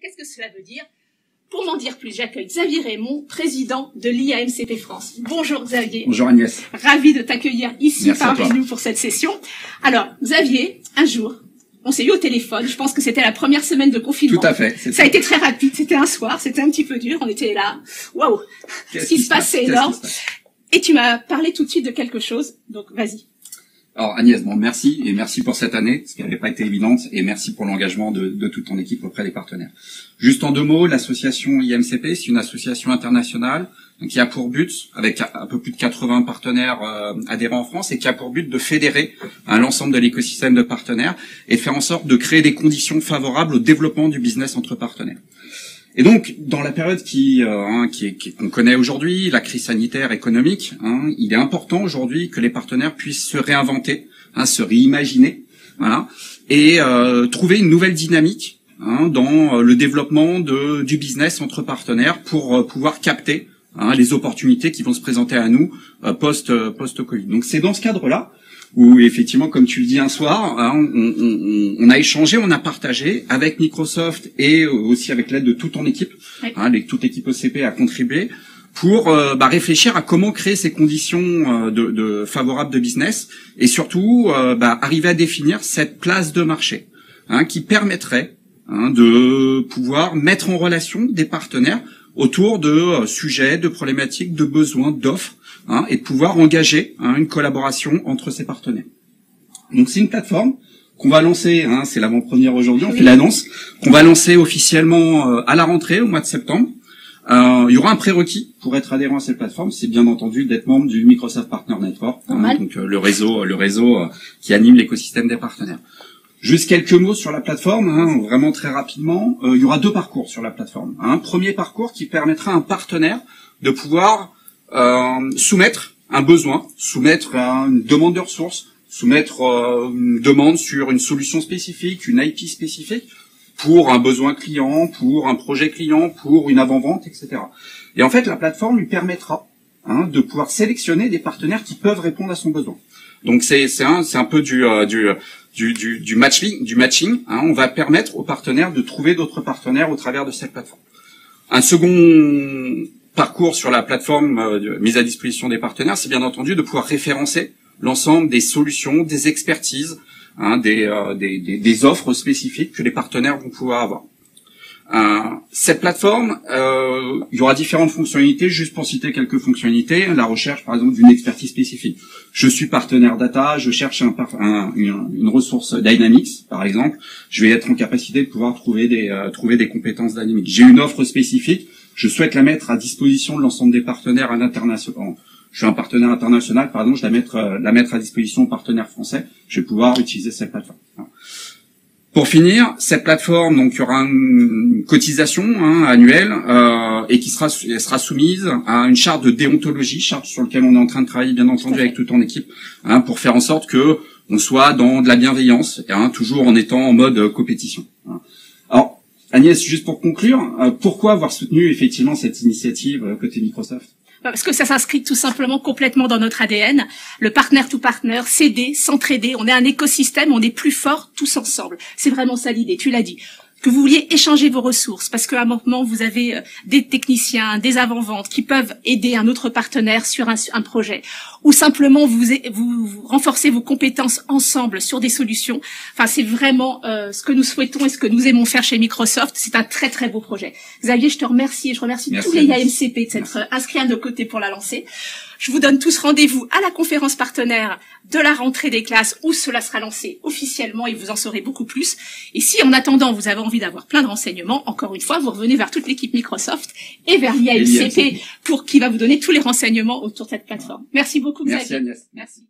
qu'est-ce que cela veut dire? Pour m'en dire plus, j'accueille Xavier Raymond, président de l'IAMCP France. Bonjour Xavier. Bonjour Agnès. Ravi de t'accueillir ici parmi nous pour cette session. Alors, Xavier, un jour, on s'est eu au téléphone, je pense que c'était la première semaine de confinement. Tout à fait. Ça a été très rapide, c'était un soir, c'était un petit peu dur, on était là. Waouh, ce qui se passe, c'est énorme. Et tu m'as parlé tout de suite de quelque chose, donc vas-y. Alors Agnès, bon, merci, et merci pour cette année, ce qui n'avait pas été évidente, et merci pour l'engagement de toute ton équipe auprès des partenaires. Juste en deux mots, l'association IAMCP, c'est une association internationale qui a pour but, avec un peu plus de 80 partenaires adhérents en France, et qui a pour but de fédérer l'ensemble de l'écosystème de partenaires et de faire en sorte de créer des conditions favorables au développement du business entre partenaires. Et donc, dans la période qu'on connaît aujourd'hui, la crise sanitaire, économique, il est important aujourd'hui que les partenaires puissent se réinventer, se réimaginer, voilà, et trouver une nouvelle dynamique dans le développement du business entre partenaires pour pouvoir capter les opportunités qui vont se présenter à nous post-Covid. Donc, c'est dans ce cadre-là où effectivement, comme tu le dis un soir, on a échangé, on a partagé avec Microsoft et aussi avec l'aide de toute ton équipe, oui. Toute l'équipe OCP a contribué pour réfléchir à comment créer ces conditions favorables de business et surtout arriver à définir cette place de marché qui permettrait de pouvoir mettre en relation des partenaires autour de sujets, de problématiques, de besoins, d'offres, et de pouvoir engager une collaboration entre ces partenaires. Donc c'est une plateforme qu'on va lancer, c'est l'avant-première aujourd'hui, on fait l'annonce, qu'on va lancer officiellement à la rentrée au mois de septembre. Il y aura un prérequis pour être adhérent à cette plateforme, c'est bien entendu d'être membre du Microsoft Partner Network, donc le réseau qui anime l'écosystème des partenaires. Juste quelques mots sur la plateforme, vraiment très rapidement. Il y aura deux parcours sur la plateforme. Un premier parcours qui permettra à un partenaire de pouvoir soumettre un besoin, soumettre une demande de ressources, soumettre une demande sur une solution spécifique, une IP spécifique, pour un besoin client, pour un projet client, pour une avant-vente, etc. Et en fait, la plateforme lui permettra de pouvoir sélectionner des partenaires qui peuvent répondre à son besoin. Donc c'est un peu du matching. On va permettre aux partenaires de trouver d'autres partenaires au travers de cette plateforme. Un second parcours sur la plateforme mise à disposition des partenaires, c'est bien entendu de pouvoir référencer l'ensemble des solutions, des expertises, des offres spécifiques que les partenaires vont pouvoir avoir. Cette plateforme, il y aura différentes fonctionnalités, juste pour citer quelques fonctionnalités. La recherche, par exemple, d'une expertise spécifique. Je suis partenaire data, je cherche une ressource Dynamics, par exemple. Je vais être en capacité de pouvoir trouver des compétences Dynamics. J'ai une offre spécifique, je souhaite la mettre à disposition de l'ensemble des partenaires à l'international. Je suis un partenaire international, pardon, je la mettre à disposition aux partenaires français. Je vais pouvoir utiliser cette plateforme. Pour finir, cette plateforme, donc il y aura une cotisation annuelle et qui sera soumise à une charte de déontologie, charte sur laquelle on est en train de travailler bien entendu avec toute ton équipe, pour faire en sorte que on soit dans de la bienveillance, toujours en étant en mode compétition. Alors Agnès, juste pour conclure, pourquoi avoir soutenu effectivement cette initiative côté Microsoft? Parce que ça s'inscrit tout simplement complètement dans notre ADN. Le partner to partner, s'aider, s'entraider. On est un écosystème, on est plus fort tous ensemble. C'est vraiment ça l'idée, tu l'as dit. Que vous vouliez échanger vos ressources, parce qu'à un moment, vous avez des techniciens, des avant-ventes qui peuvent aider un autre partenaire sur un projet. Ou simplement, vous renforcez vos compétences ensemble sur des solutions. Enfin, c'est vraiment ce que nous souhaitons et ce que nous aimons faire chez Microsoft. C'est un très, très beau projet. Xavier, je te remercie et je remercie tous les IAMCP de s'être inscrits à nos côtés pour la lancer. Je vous donne tous rendez-vous à la conférence partenaire de la rentrée des classes où cela sera lancé officiellement et vous en saurez beaucoup plus. Et si en attendant vous avez envie d'avoir plein de renseignements, encore une fois, vous revenez vers toute l'équipe Microsoft et vers l'IAMCP qui va vous donner tous les renseignements autour de cette plateforme. Merci beaucoup Xavier. Merci Agnès. Merci.